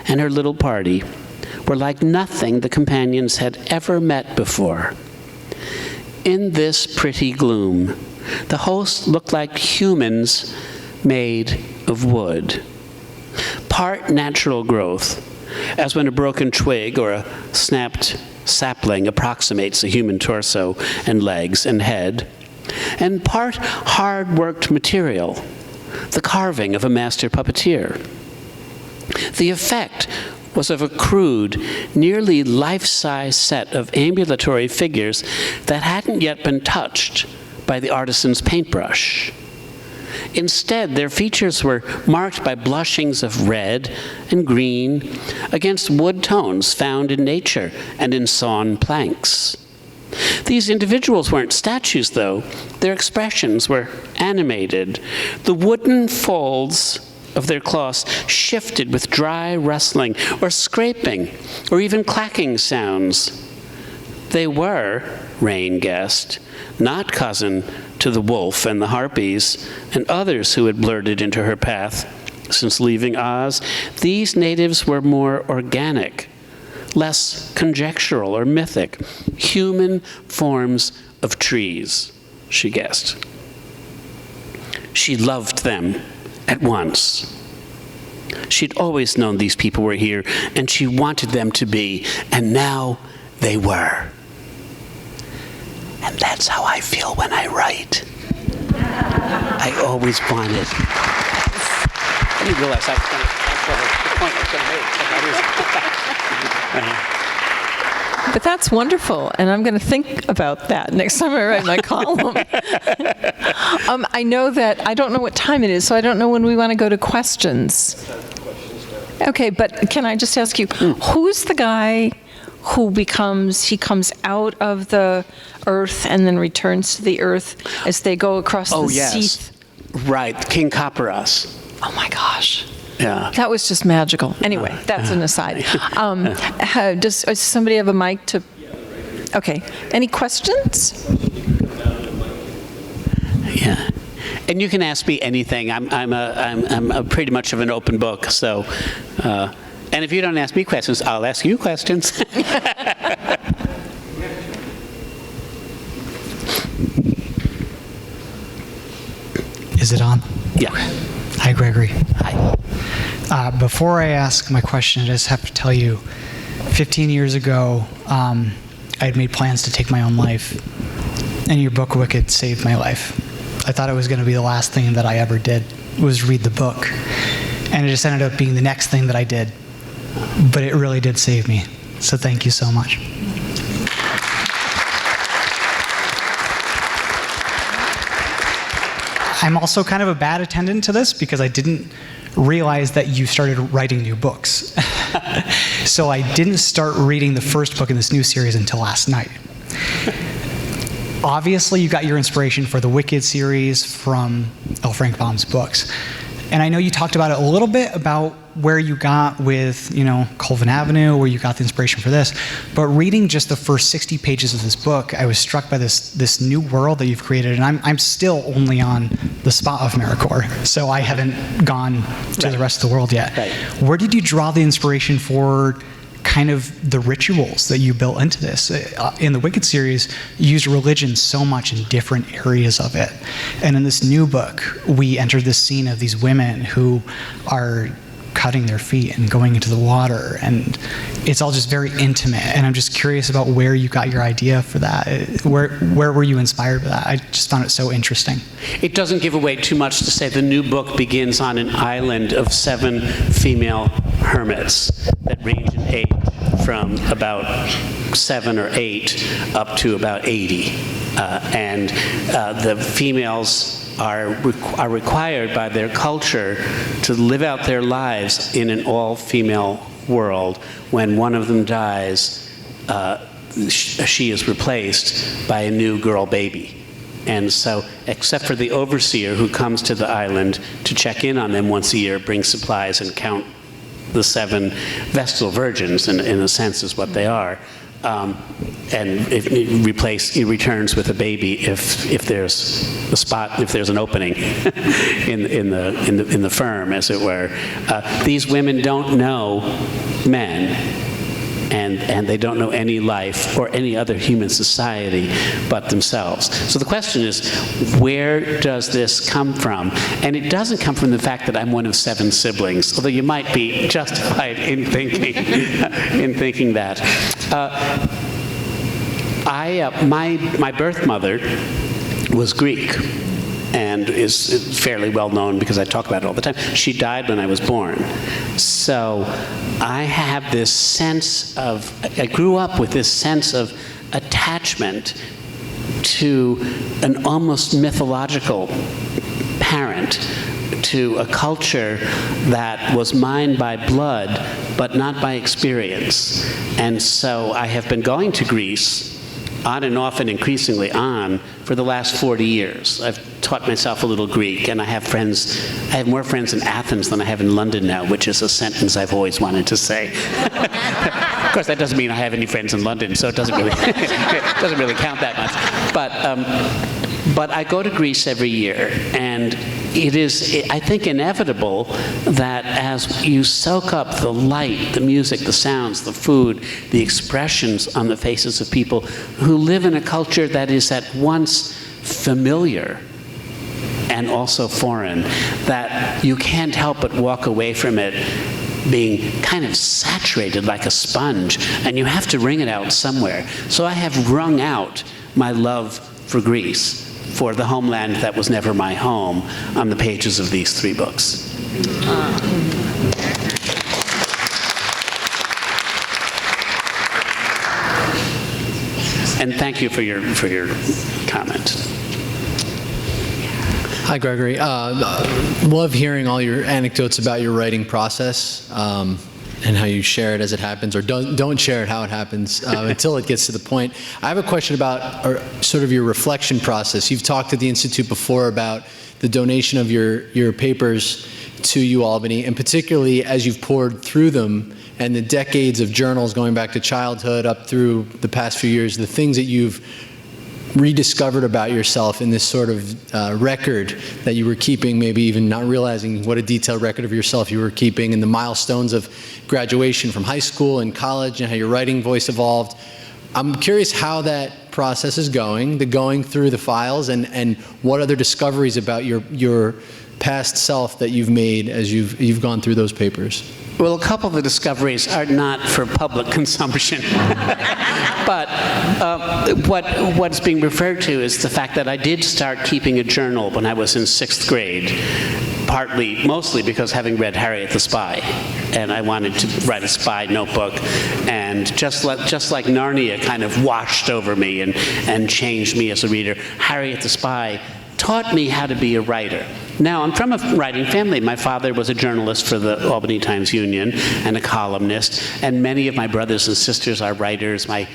and her little party were like nothing the companions had ever met before. In this pretty gloom, the host looked like humans made of wood. Part natural growth, as when a broken twig or a snapped sapling approximates a human torso and legs and head, and part hard-worked material, the carving of a master puppeteer. The effect was of a crude, nearly life-size set of ambulatory figures that hadn't yet been touched by the artisan's paintbrush. Instead, their features were marked by blushings of red and green against wood tones found in nature and in sawn planks. These individuals weren't statues, though. Their expressions were animated. The wooden folds of their cloths shifted with dry rustling or scraping or even clacking sounds. They were, Rain guessed, not cousin to the wolf and the harpies and others who had blurted into her path since leaving Oz. These natives were more organic, less conjectural or mythic, human forms of trees, she guessed. She loved them at once. She'd always known these people were here, and she wanted them to be, and now they were. And that's how I feel when I write. I always wanted. I didn't realize that's the point I was going to make. But that's wonderful, and I'm going to think about that next time I write my column. I know that, I don't know what time it is, so I don't know when we want to go to questions. Okay, but can I just ask you, who's the guy who comes out of the earth and then returns to the earth as they go across the sea? Right, King Copperas. Oh my gosh. Yeah. That was just magical. Anyway, that's an aside. Does somebody have a mic to? Okay. Any questions? Yeah. And you can ask me anything. I'm a pretty much of an open book. So, and if you don't ask me questions, I'll ask you questions. Is it on? Yeah. Hi, Gregory. Hi. Before I ask my question, I just have to tell you, 15 years ago, I had made plans to take my own life, and your book, Wicked, saved my life. I thought it was going to be the last thing that I ever did, was read the book. And it just ended up being the next thing that I did. But it really did save me. So thank you so much. I'm also kind of a bad attendant to this because I didn't realize that you started writing new books. So I didn't start reading the first book in this new series until last night. Obviously, you got your inspiration for the Wicked series from L. Frank Baum's books. And I know you talked about it a little bit, about where you got with, Colvin Avenue, where you got the inspiration for this. But reading just the first 60 pages of this book, I was struck by this new world that you've created. And I'm still only on the spot of Maracoor, so I haven't gone to the rest of the world yet. Right. Where did you draw the inspiration for kind of the rituals that you built into this? In the Wicked series, you used religion so much in different areas of it. And in this new book, we entered this scene of these women who are cutting their feet and going into the water, and it's all just very intimate. And I'm just curious about where you got your idea for that. Where were you inspired by that? I just found it so interesting. It doesn't give away too much to say the new book begins on an island of 7 female hermits that range in age from about 7 or 8 up to about 80. And the females are required by their culture to live out their lives in an all-female world. When one of them dies, she is replaced by a new girl baby. And so, except for the overseer who comes to the island to check in on them once a year, bring supplies and count the 7 Vestal virgins, in a sense, is what they are. And he returns with a baby if there's a spot, if there's an opening in the firm, as it were. These women don't know men, and they don't know any life or any other human society but themselves. So the question is, where does this come from? And it doesn't come from the fact that I'm one of 7 siblings, although you might be justified in thinking that. My birth mother was Greek, and is fairly well known because I talk about it all the time. She died when I was born. So I have this sense of, I grew up with this sense of attachment to an almost mythological parent, to a culture that was mine by blood, but not by experience. And so I have been going to Greece on and off and increasingly on for the last 40 years. I've taught myself a little Greek, and I have more friends in Athens than I have in London now, which is a sentence I've always wanted to say. Of course, that doesn't mean I have any friends in London, so it doesn't really, it doesn't really count that much. But I go to Greece every year, and it is, I think, inevitable that as you soak up the light, the music, the sounds, the food, the expressions on the faces of people who live in a culture that is at once familiar and also foreign, that you can't help but walk away from it being kind of saturated like a sponge, and you have to wring it out somewhere. So I have wrung out my love for Greece, for the homeland that was never my home, on the pages of these 3 books. And thank you for your comment. Hi, Gregory. Love hearing all your anecdotes about your writing process and how you share it as it happens, or don't share it how it happens until it gets to the point. I have a question about sort of your reflection process. You've talked at the Institute before about the donation of your papers to UAlbany, and particularly as you've poured through them and the decades of journals going back to childhood up through the past few years, the things that you've rediscovered about yourself in this sort of record that you were keeping, maybe even not realizing what a detailed record of yourself you were keeping, and the milestones of graduation from high school and college and how your writing voice evolved. I'm curious how that process is going through the files, and what other discoveries about your past self that you've made as you've gone through those papers. Well, a couple of the discoveries are not for public consumption. But what's being referred to is the fact that I did start keeping a journal when I was in 6th grade, mostly because having read Harriet the Spy, and I wanted to write a spy notebook, and just like Narnia kind of washed over me and changed me as a reader, Harriet the Spy taught me how to be a writer. Now, I'm from a writing family. My father was a journalist for the Albany Times-Union and a columnist, and many of my brothers and sisters are writers. My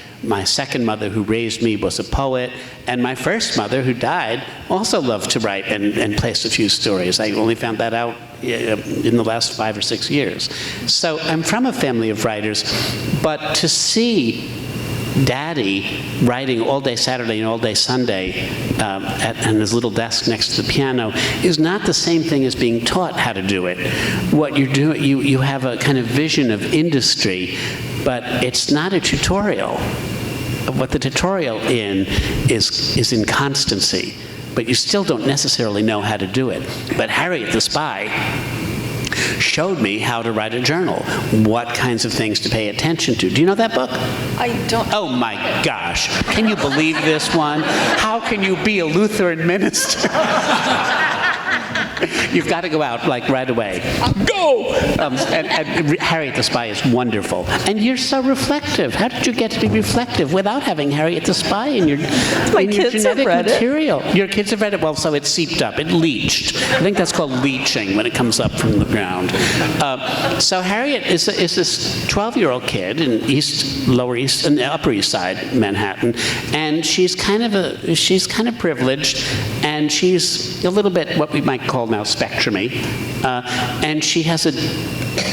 second mother, who raised me, was a poet, and my first mother, who died, also loved to write and place a few stories. I only found that out in the last 5 or 6 years. So I'm from a family of writers, but to see Daddy writing all day Saturday and all day Sunday on his little desk next to the piano is not the same thing as being taught how to do it. What you're doing, you have a kind of vision of industry, but it's not a tutorial. What the tutorial is in constancy, but you still don't necessarily know how to do it. But Harriet the Spy showed me how to write a journal, what kinds of things to pay attention to. Do you know that book? I don't. Oh my gosh. Can you believe this one? How can you be a Lutheran minister? You've got to go out, like, right away. Go! And Harriet the Spy is wonderful. And you're so reflective. How did you get to be reflective without having Harriet the Spy in your genetic material? Your kids have read it? Well, so it seeped up. It leached. I think that's called leaching when it comes up from the ground. So Harriet is this 12-year-old kid in Lower East and Upper East Side Manhattan, and she's kind of privileged, and she's a little bit what we might call now spectrumy, and she has a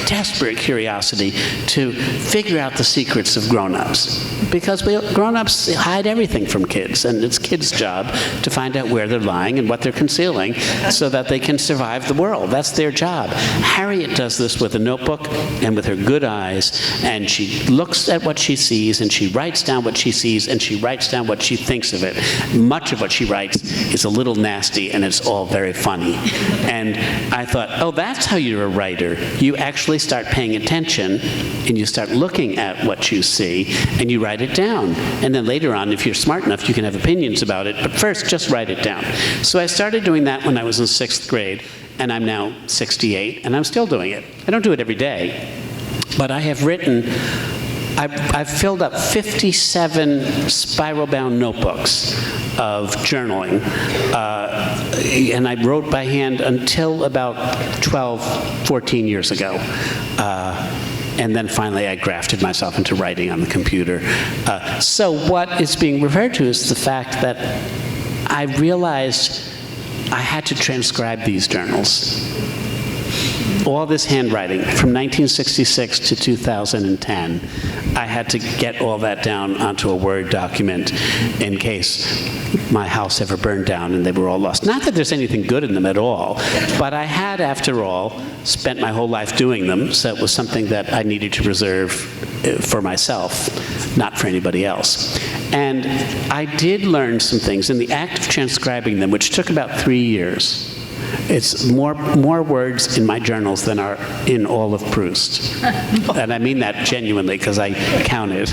desperate curiosity to figure out the secrets of grown-ups, because grown-ups hide everything from kids, and it's kids' job to find out where they're lying and what they're concealing so that they can survive the world. That's their job. Harriet does this with a notebook and with her good eyes, and she looks at what she sees, and she writes down what she sees, and she writes down what she thinks of it. Much of what she writes is a little nasty, and it's all very funny. And I thought, oh, that's how you're a writer. You actually start paying attention, and you start looking at what you see, and you write it down. And then later on, if you're smart enough, you can have opinions about it, but first, just write it down. So I started doing that when I was in 6th grade, and I'm now 68, and I'm still doing it. I don't do it every day, but I have written, I've filled up 57 spiral-bound notebooks of journaling, and I wrote by hand until about 12, 14 years ago. And then finally I grafted myself into writing on the computer. So what is being referred to is the fact that I realized I had to transcribe these journals. All this handwriting from 1966 to 2010, I had to get all that down onto a Word document in case my house ever burned down and they were all lost. Not that there's anything good in them at all, but I had, after all, spent my whole life doing them, so it was something that I needed to preserve for myself, not for anybody else. And I did learn some things in the act of transcribing them, which took about 3 years. It's more words in my journals than are in all of Proust. And I mean that genuinely, because I counted.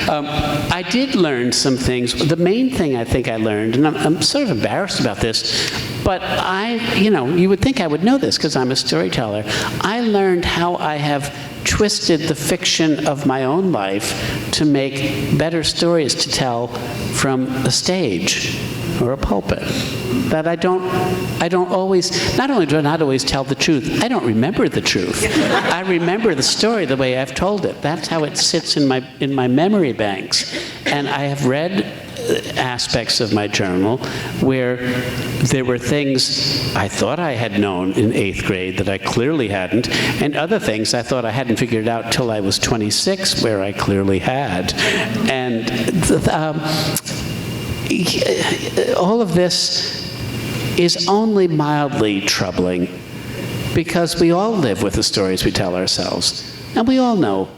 I did learn some things. The main thing I think I learned, and I'm sort of embarrassed about this, but you would think I would know this because I'm a storyteller. I learned how I have twisted the fiction of my own life to make better stories to tell from a stage or a pulpit. That I don't always, not only do I not always tell the truth, I don't remember the truth. I remember the story the way I've told it. That's how it sits in my memory banks. And I have read aspects of my journal where there were things I thought I had known in 8th grade that I clearly hadn't, and other things I thought I hadn't figured out till I was 26 where I clearly had. And all of this is only mildly troubling because we all live with the stories we tell ourselves. And we all know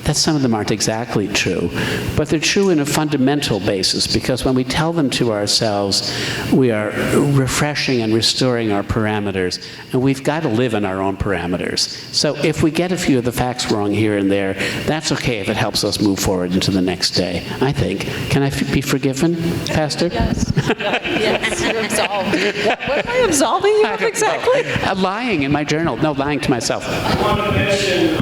that some of them aren't exactly true, but they're true in a fundamental basis because when we tell them to ourselves, we are refreshing and restoring our parameters, and we've got to live in our own parameters. So if we get a few of the facts wrong here and there, that's okay if it helps us move forward into the next day, I think. Can I be forgiven, Pastor? Yes. Yes, you're absolved. What am I absolving you of exactly? Lying in my journal. No, lying to myself. I want to mention,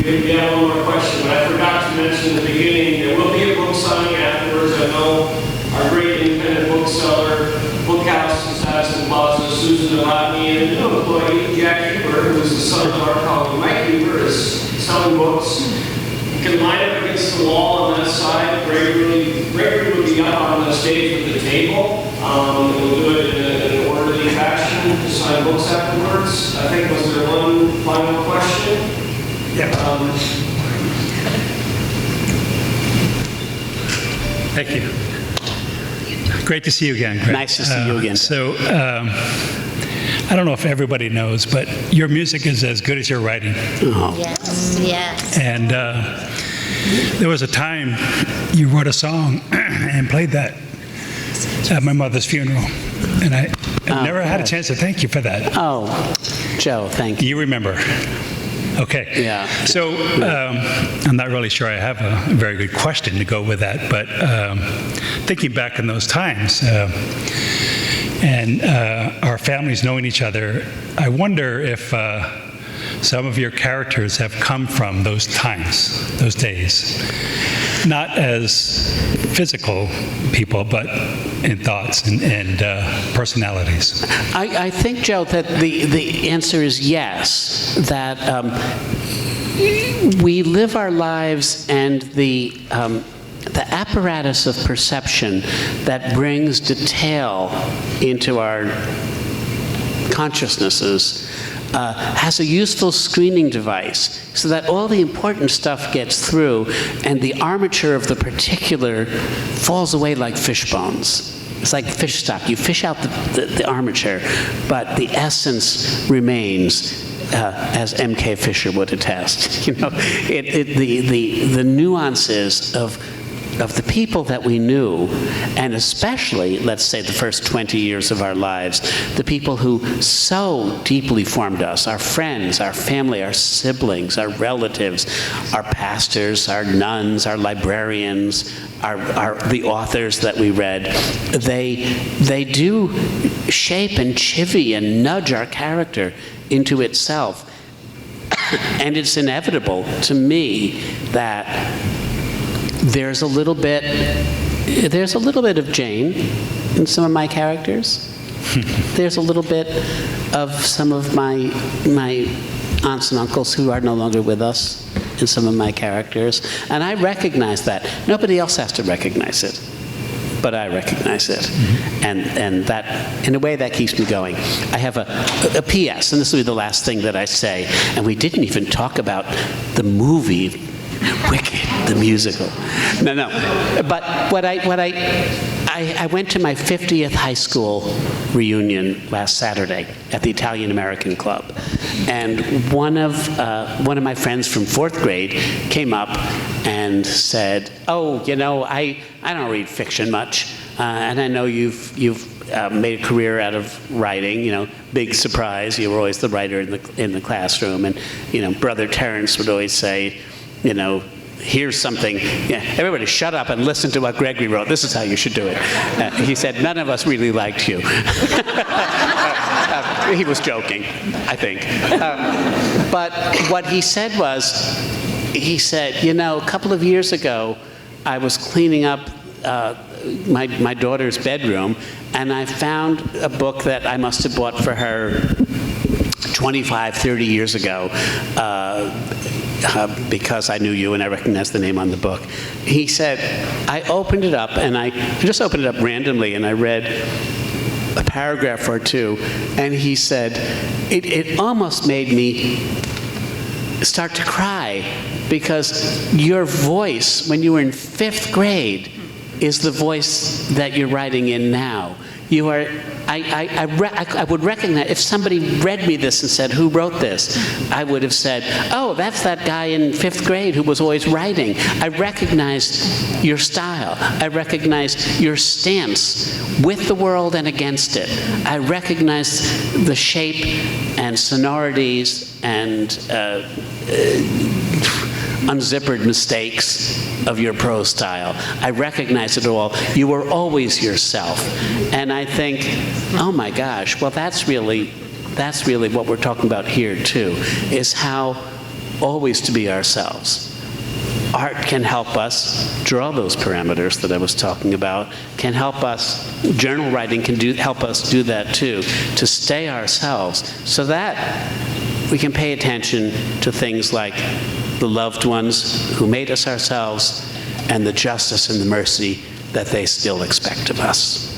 we have one more question, but I forgot to mention in the beginning, there will be a book signing afterwards. I know our great independent bookseller, Bookhouse in Madison Plaza, Susan and Albany, and a new employee, Jack Huber, who is the son of our colleague Mike Huber, is selling books. You can line up against the wall on that side. Gregory would be up on the stage with the table. And we'll do it in an orderly fashion to sign books afterwards. I think, was there one final question? Yeah. Thank you. Great to see you again, Greg. Nice to see you again. So, I don't know if everybody knows, but your music is as good as your writing. Oh. Yes, yes. And there was a time you wrote a song and played that at my mother's funeral. And I never had a chance to thank you for that. Oh, Joe, thank you. You remember? Okay. Yeah. So I'm not really sure I have a very good question to go with that, but thinking back in those times and our families knowing each other, I wonder if some of your characters have come from those times, those days. Not as physical people, but in thoughts and personalities. I think, Joe, that the answer is yes, that we live our lives and the apparatus of perception that brings detail into our consciousnesses has a useful screening device so that all the important stuff gets through and the armature of the particular falls away like fish bones. It's like fish stock. You fish out the armature, but the essence remains, as M.K. Fisher would attest. You know, the nuances of the people that we knew, and especially, let's say, the first 20 years of our lives, the people who so deeply formed us, our friends, our family, our siblings, our relatives, our pastors, our nuns, our librarians, the authors that we read, they do shape and chivvy and nudge our character into itself. And it's inevitable to me that there's a little bit of Jane in some of my characters. There's a little bit of some of my aunts and uncles who are no longer with us in some of my characters. And I recognize that. Nobody else has to recognize it, but I recognize it. Mm-hmm. And that, in a way, that keeps me going. I have a P.S., and this will be the last thing that I say, and we didn't even talk about the movie Wicked, the musical. No. But what I went to my 50th high school reunion last Saturday at the Italian American Club, and one of my friends from 4th grade came up and said, "Oh, you know, I don't read fiction much, and I know you've made a career out of writing. You know, big surprise. You were always the writer in the classroom." And you know, Brother Terrence would always say, you know, here's something, everybody shut up and listen to what Gregory wrote. This is how you should do it. He said, none of us really liked you. He was joking, I think. But what he said was, he said, a couple of years ago, I was cleaning up my daughter's bedroom, and I found a book that I must have bought for her 25, 30 years ago, because I knew you and I recognized the name on the book. He said, I opened it up, and I just opened it up randomly, and I read a paragraph or two, and he said, it almost made me start to cry, because your voice, when you were in 5th grade, is the voice that you're writing in now. You are, I would recognize, if somebody read me this and said, who wrote this? I would have said, oh, that's that guy in 5th grade who was always writing. I recognized your style. I recognized your stance with the world and against it. I recognized the shape and sonorities and unzippered mistakes of your prose style. I recognize it all. You were always yourself. And I think, oh my gosh, well that's really what we're talking about here too, is how always to be ourselves. Art can help us draw those parameters that I was talking about, can help us, journal writing can help us do that too, to stay ourselves so that we can pay attention to things like the loved ones who made us ourselves and the justice and the mercy that they still expect of us.